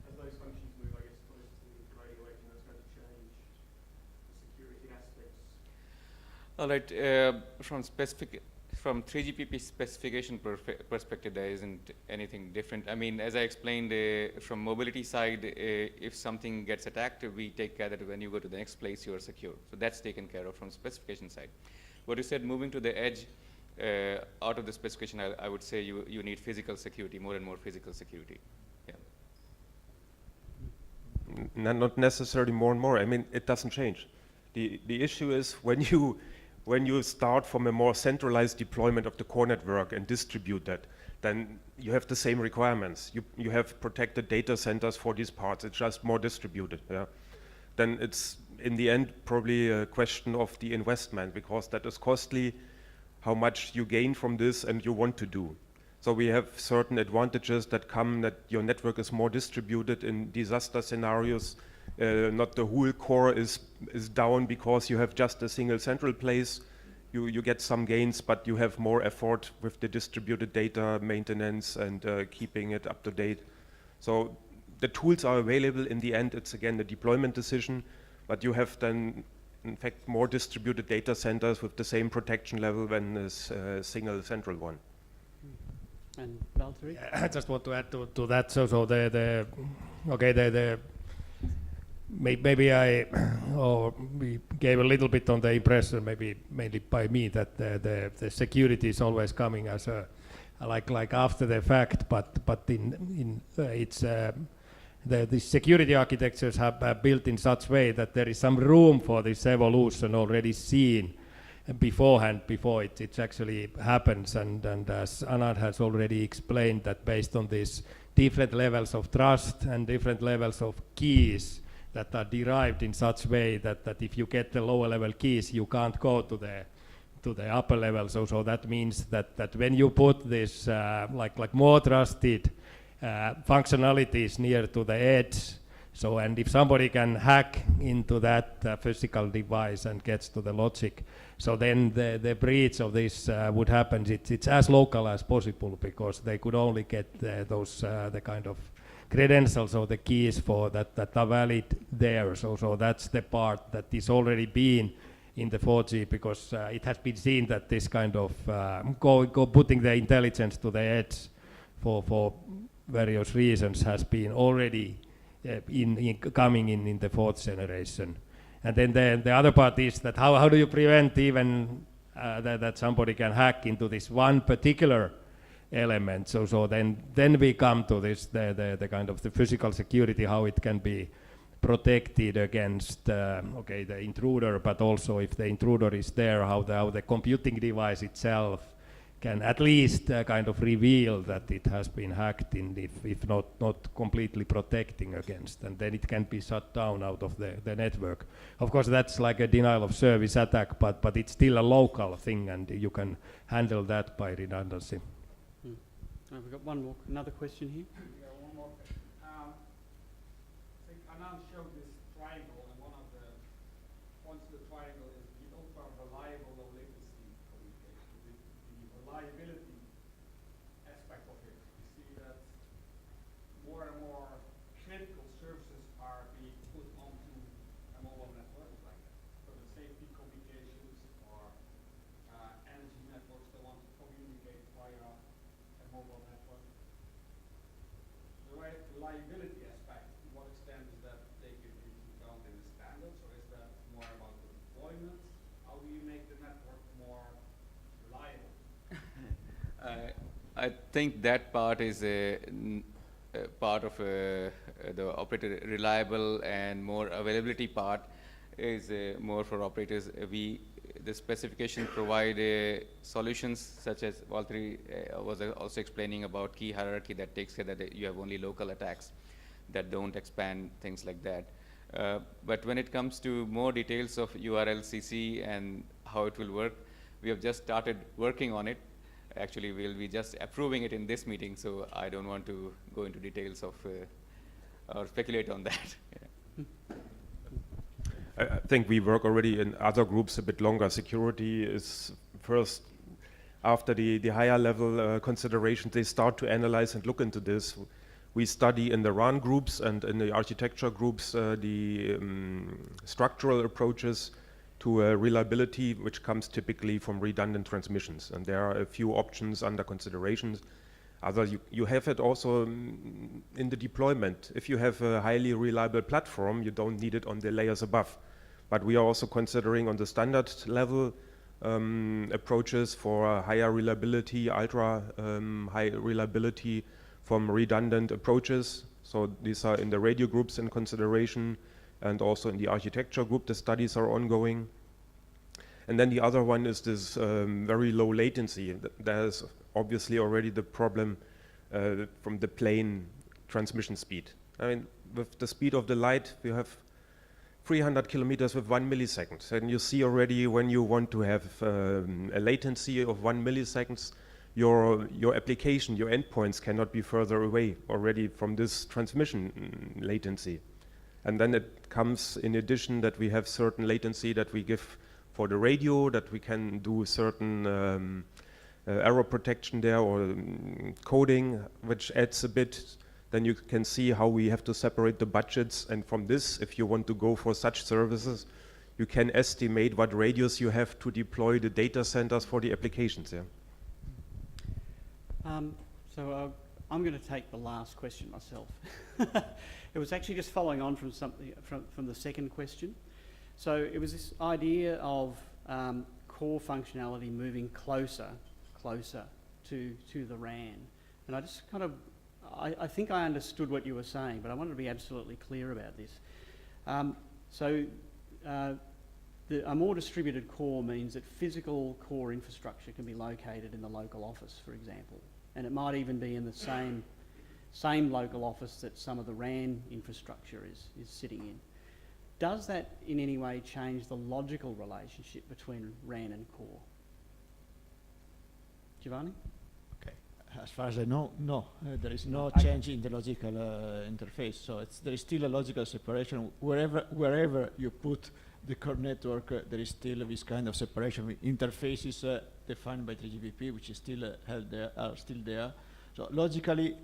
As those functions move, I guess, closer to the radio edge, and that's going to change the security aspects. All right. From from 3GPP specification perspective, there isn't anything different. I mean, as I explained, from mobility side, if something gets attacked, we take care that when you go to the next place, you are secure. So that's taken care of from specification side. What you said, moving to the edge, out of the specification, I would say you need physical security, more and more physical security. Yeah. Not necessarily more and more. I mean, it doesn't change. The issue is when you start from a more centralized deployment of the core network and distribute that, then you have the same requirements. You have protected data centers for these parts. It's just more distributed. Yeah. Then it's in the end probably a question of the investment, because that is costly, how much you gain from this and you want to do. So we have certain advantages that come that your network is more distributed in disaster scenarios. Not the whole core is down because you have just a single central place. You get some gains, but you have more effort with the distributed data maintenance and keeping it up to date. So the tools are available. In the end, it's again a deployment decision, but you have then, in fact, more distributed data centers with the same protection level than a single central one. And Valtteri? Yeah, I just want to add to that. So maybe we gave a little bit on the impression, maybe mainly by me, that the security is always coming as a like after the fact, but in it's the security architectures have built in such way that there is some room for this evolution already seen beforehand, before it actually happens, and as Anand has already explained, that based on these different levels of trust and different levels of keys that are derived in such way that if you get the lower level keys, you can't go to the upper level. So that means that when you put this like more trusted functionalities near to the edge, so and if somebody can hack into that physical device and gets to the logic, so then the breach of this would happen. It's as local as possible, because they could only get the kind of credentials or the keys for that are valid there. So that's the part that is already been in the 4G, because it has been seen that this kind of putting the intelligence to the edge for various reasons has been already coming in the 4th generation. And then the other part is that how do you prevent even that somebody can hack into this one particular element? So then we come to this the kind of the physical security, how it can be protected against the intruder, but also if the intruder is there, how the computing device itself can at least kind of reveal that it has been hacked, if not completely protecting against, and then it can be shut down out of the network. Of course, that's like a denial of service attack, but it's still a local thing, and you can handle that by redundancy. We've got another question here. Yeah, one more. I think Anand showed this triangle, and one of the points of the triangle is the ultra reliable low latency communication. The reliability aspect of it. You see that more and more critical services are being put onto a mobile network like that. So the safety communications or energy networks that want to communicate via mobile network. The reliability aspect, to what extent is that taken into account in the standards, or is that more about the deployment? How do you make the network more reliable? I think that part is a part of the operator reliable, and more availability part is more for operators. The specification provide solutions such as Valtteri was also explaining about key hierarchy that takes care that you have only local attacks that don't expand, things like that. But when it comes to more details of URLCC and how it will work, we have just started working on it. Actually, we'll be just approving it in this meeting, so I don't want to go into details of or speculate on that. Yeah. I think we work already in other groups a bit longer. Security is first, after the higher level considerations, they start to analyze and look into this. We study in the RAN groups and in the architecture groups the structural approaches to reliability, which comes typically from redundant transmissions. And there are a few options under consideration. You have it also in the deployment. If you have a highly reliable platform, you don't need it on the layers above. But we are also considering on the standard level approaches for higher reliability, ultra high reliability from redundant approaches. So these are in the radio groups in consideration, and also in the architecture group, the studies are ongoing. And then the other one is this very low latency. There's obviously already the problem from the plane transmission speed. I mean, with the speed of the light, we have 300 kilometers with 1 millisecond. And you see already when you want to have a latency of 1 millisecond, your application, your endpoints cannot be further away already from this transmission latency. And then it comes in addition that we have certain latency that we give for the radio, that we can do certain error protection there or coding, which adds a bit. Then you can see how we have to separate the budgets. And from this, if you want to go for such services, you can estimate what radius you have to deploy the data centers for the applications. Yeah. So I'm going to take the last question myself. It was actually just following on from something from the second question. So it was this idea of core functionality moving closer to the RAN. And I just kind of, I think I understood what you were saying, but I wanted to be absolutely clear about this. A more distributed core means that physical core infrastructure can be located in the local office, for example. And it might even be in the same local office that some of the RAN infrastructure is sitting in. Does that in any way change the logical relationship between RAN and core? Giovanni? Okay. As far as I know, no. There is no Okay. change in the logical interface. So there is still a logical separation. Wherever you put the core network, there is still this kind of separation with interfaces defined by 3GPP, which is still held there, are still there. So logically,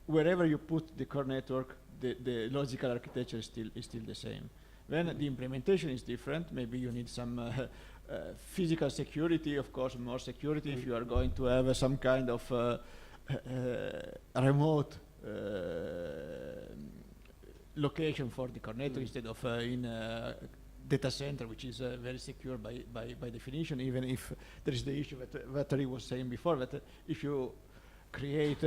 wherever you put the core network, the logical architecture is still the same. When the implementation is different, maybe you need some physical security, of course, more security if you are going to have some kind of remote location for the core network instead of in a data center, which is very secure by definition, even if there is the issue that Vatari was saying before, that if you create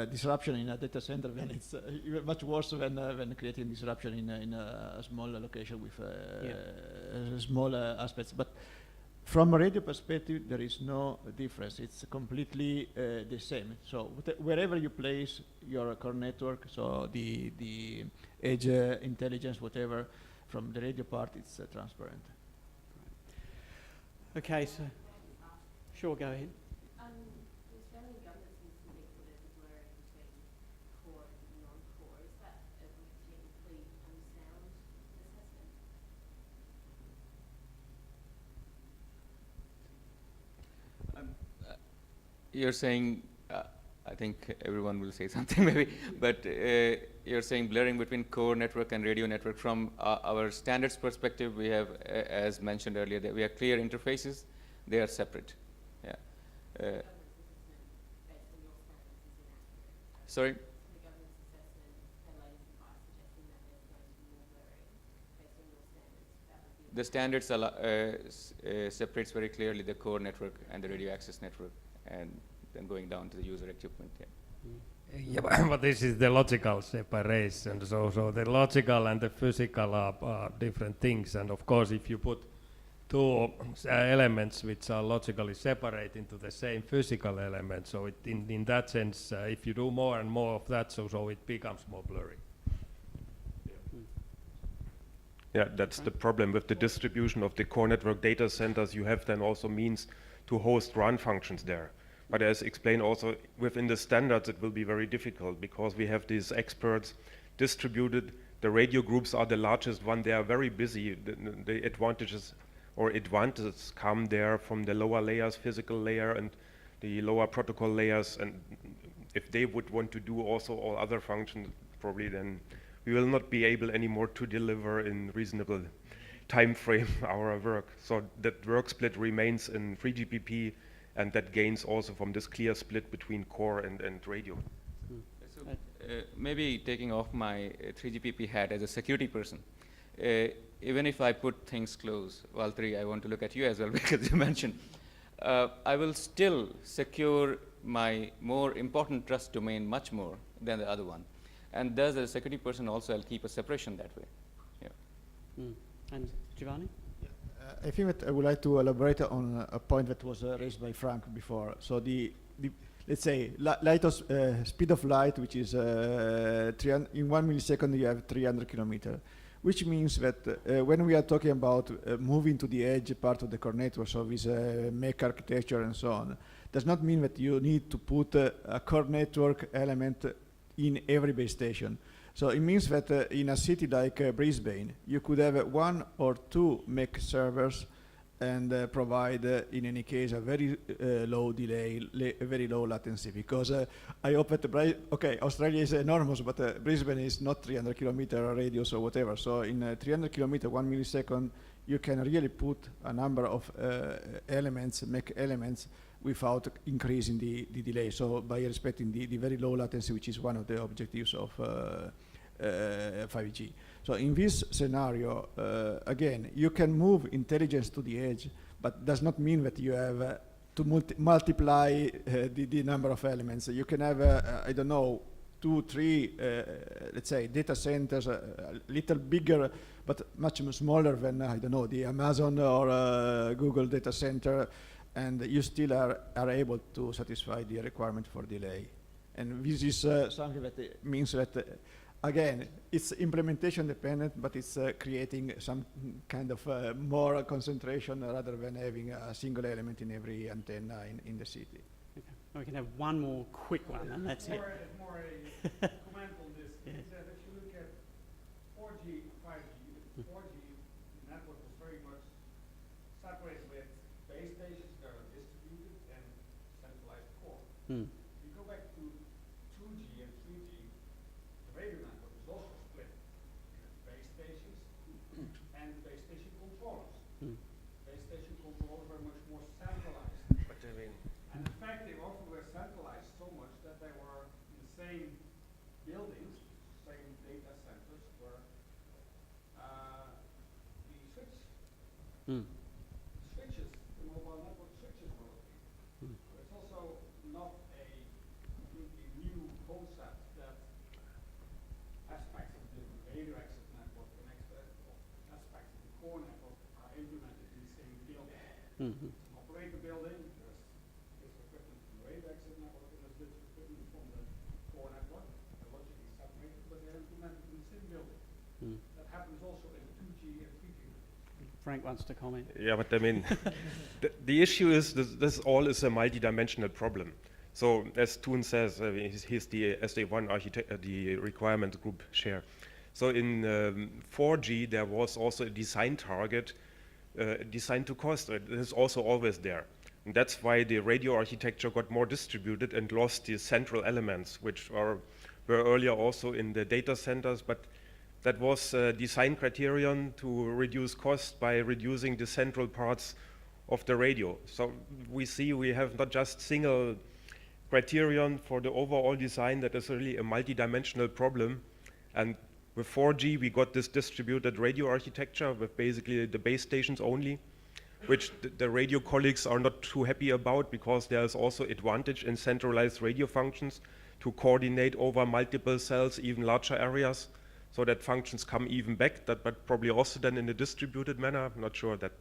disruption in a data center, then it's even much worse than creating disruption in a small location with small aspects. But from a radio perspective, there is no difference. It's completely the same. So wherever you place your core network, so the edge intelligence, whatever, from the radio part, it's transparent. Okay, so sure, go ahead. The Australian government seems to think that there's a blurring between core and non-core. Is that a technically unsound assessment? You're saying, I think everyone will say something maybe, but you're saying blurring between core network and radio network. From our standards perspective, we have, as mentioned earlier, that we have clear interfaces. They are separate. Yeah. Sorry? The government's assessment and latest advice suggesting that there's going to be more blurring based on your standards. That would be The standards separates very clearly the core network and the radio access network, and then going down to the user equipment. Yeah. Yeah, but this is the logical separation. So the logical and the physical are different things. And of course, if you put two elements which are logically separate into the same physical element, so in that sense, if you do more and more of that, so it becomes more blurry. Yeah, that's the problem with the distribution of the core network data centers. You have then also means to host run functions there. But as explained also, within the standards, it will be very difficult because we have these experts distributed. The radio groups are the largest one. They are very busy. The advantages come there from the lower layers, physical layer, and the lower protocol layers. And if they would want to do also all other functions, probably then we will not be able anymore to deliver in reasonable time frame our work. So that work split remains in 3GPP, and that gains also from this clear split between core and radio. So, maybe taking off my 3GPP hat as a security person, even if I put things close, Valtteri, I want to look at you as well because you mentioned, I will still secure my more important trust domain much more than the other one. And thus, as a security person also, I'll keep a separation that way. Yeah. And Giovanni? I think that I would like to elaborate on a point that was raised by Frank before. So let's say speed of light, which is in 1 millisecond you have 300 kilometers, which means that when we are talking about moving to the edge part of the core network, so with MEC architecture and so on, does not mean that you need to put a core network element in every base station. So it means that in a city like Brisbane, you could have 1 or 2 MEC servers and provide, in any case, a very low delay, very low latency. Because I hope that, Australia is enormous, but Brisbane is not 300 kilometer radius or whatever. So in 300 kilometer, 1 millisecond, you can really put a number of elements, MEC elements, without increasing the delay. So by respecting the very low latency, which is one of the objectives of 5G. So in this scenario, again, you can move intelligence to the edge, but does not mean that you have to multiply the number of elements. You can have, I don't know, 2, 3, let's say, data centers, a little bigger, but much smaller than, I don't know, the Amazon or Google data center, and you still are able to satisfy the requirement for delay. And this is something that means that, again, it's implementation dependent, but it's creating some kind of more concentration rather than having a single element in every antenna in the city. Okay. We can have one more quick one, and that's it. More a comment on this. Yeah. Is that if you look at 4G, 5G, the 4G network was very much separated with base stations that are distributed and centralized core. Mm. You go back to 2G and 3G, the radio network is also split. You have base stations and base station controllers. Mm. Base station controllers were much more centralized. But I mean, And in fact, they also were centralized so much that they were in the same buildings, same data centers, where the switches, the mobile network switches were located. So it's also not a completely new concept that aspects of the radio access network and aspects of the core network are implemented in the same building. Mm-hmm. Operator building, there's equipment from the radio access network, and there's bits of equipment from the core network. They're logically separated, but they're implemented in the same building. Mm. That happens also in 2G and 3G. Frank wants to comment. yeah, but I mean, the issue is this all is a multi-dimensional problem. So as Toon says, he's the SD1 architect, the requirement group chair. So in 4G, there was also a design target, design to cost. It is also always there. And that's why the radio architecture got more distributed and lost the central elements, which were earlier also in the data centers, but that was a design criterion to reduce cost by reducing the central parts of the radio. So we see we have not just single criterion for the overall design, that is really a multi-dimensional problem. And with 4G, we got this distributed radio architecture with basically the base stations only, which the radio colleagues are not too happy about, because there is also advantage in centralized radio functions to coordinate over multiple cells, even larger areas, so that functions come even back, but probably also then in a distributed manner. I'm not sure that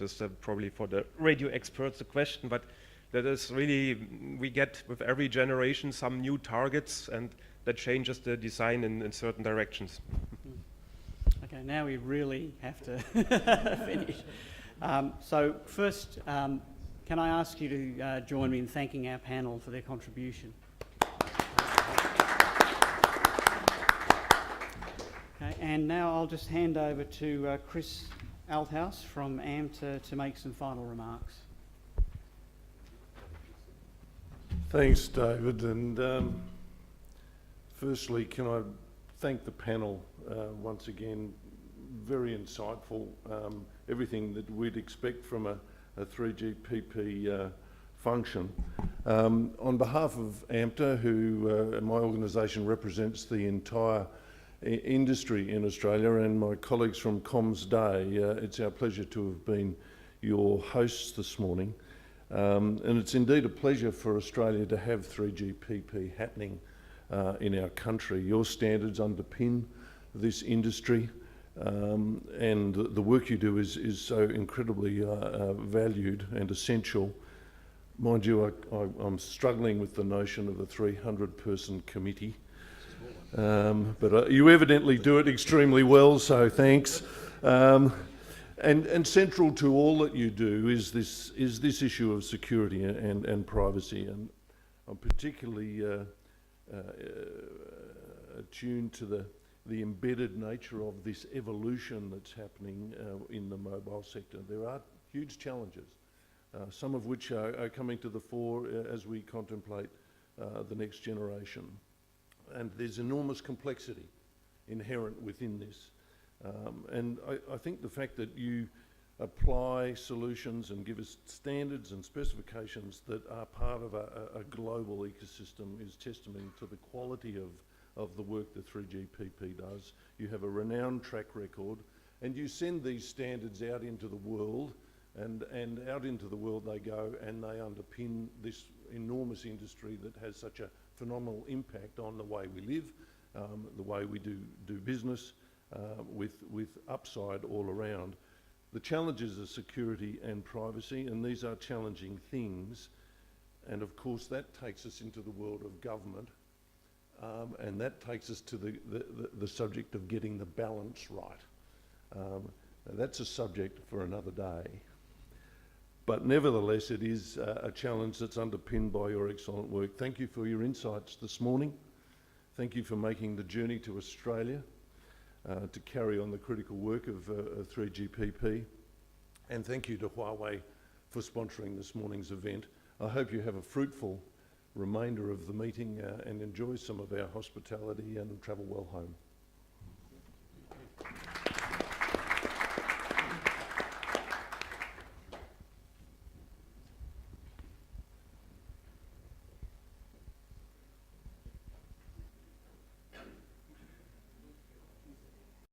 is probably for the radio experts the question, but that is really, we get with every generation some new targets, and that changes the design in certain directions. Okay, now we really have to finish. So first, can I ask you to join me in thanking our panel for their contribution? Okay, and now I'll just hand over to Chris Althouse from AM to make some final remarks. Thanks, David. And firstly, can I thank the panel once again, very insightful, everything that we'd expect from a 3GPP function. On behalf of AMTA, who my organisation represents the entire industry in Australia, and my colleagues from Comms Day, it's our pleasure to have been your hosts this morning. And it's indeed a pleasure for Australia to have 3GPP happening in our country. Your standards underpin this industry, and the work you do is so incredibly valued and essential. Mind you, I'm struggling with the notion of a 300-person committee, but you evidently do it extremely well, so thanks. And central to all that you do is this issue of security and privacy, and I'm particularly attuned to the embedded nature of this evolution that's happening in the mobile sector. There are huge challenges, some of which are coming to the fore as we contemplate the next generation. And there's enormous complexity inherent within this. And I think the fact that you apply solutions and give us standards and specifications that are part of a global ecosystem is testament to the quality of the work that 3GPP does. You have a renowned track record, and you send these standards out into the world, and out into the world they go, and they underpin this enormous industry that has such a phenomenal impact on the way we live, the way we do business, with upside all around. The challenges are security and privacy, and these are challenging things. And of course, that takes us into the world of government, and that takes us to the subject of getting the balance right. That's a subject for another day. But nevertheless, it is a challenge that's underpinned by your excellent work. Thank you for your insights this morning. Thank you for making the journey to Australia to carry on the critical work of 3GPP. And thank you to Huawei for sponsoring this morning's event. I hope you have a fruitful remainder of the meeting and enjoy some of our hospitality and travel well home.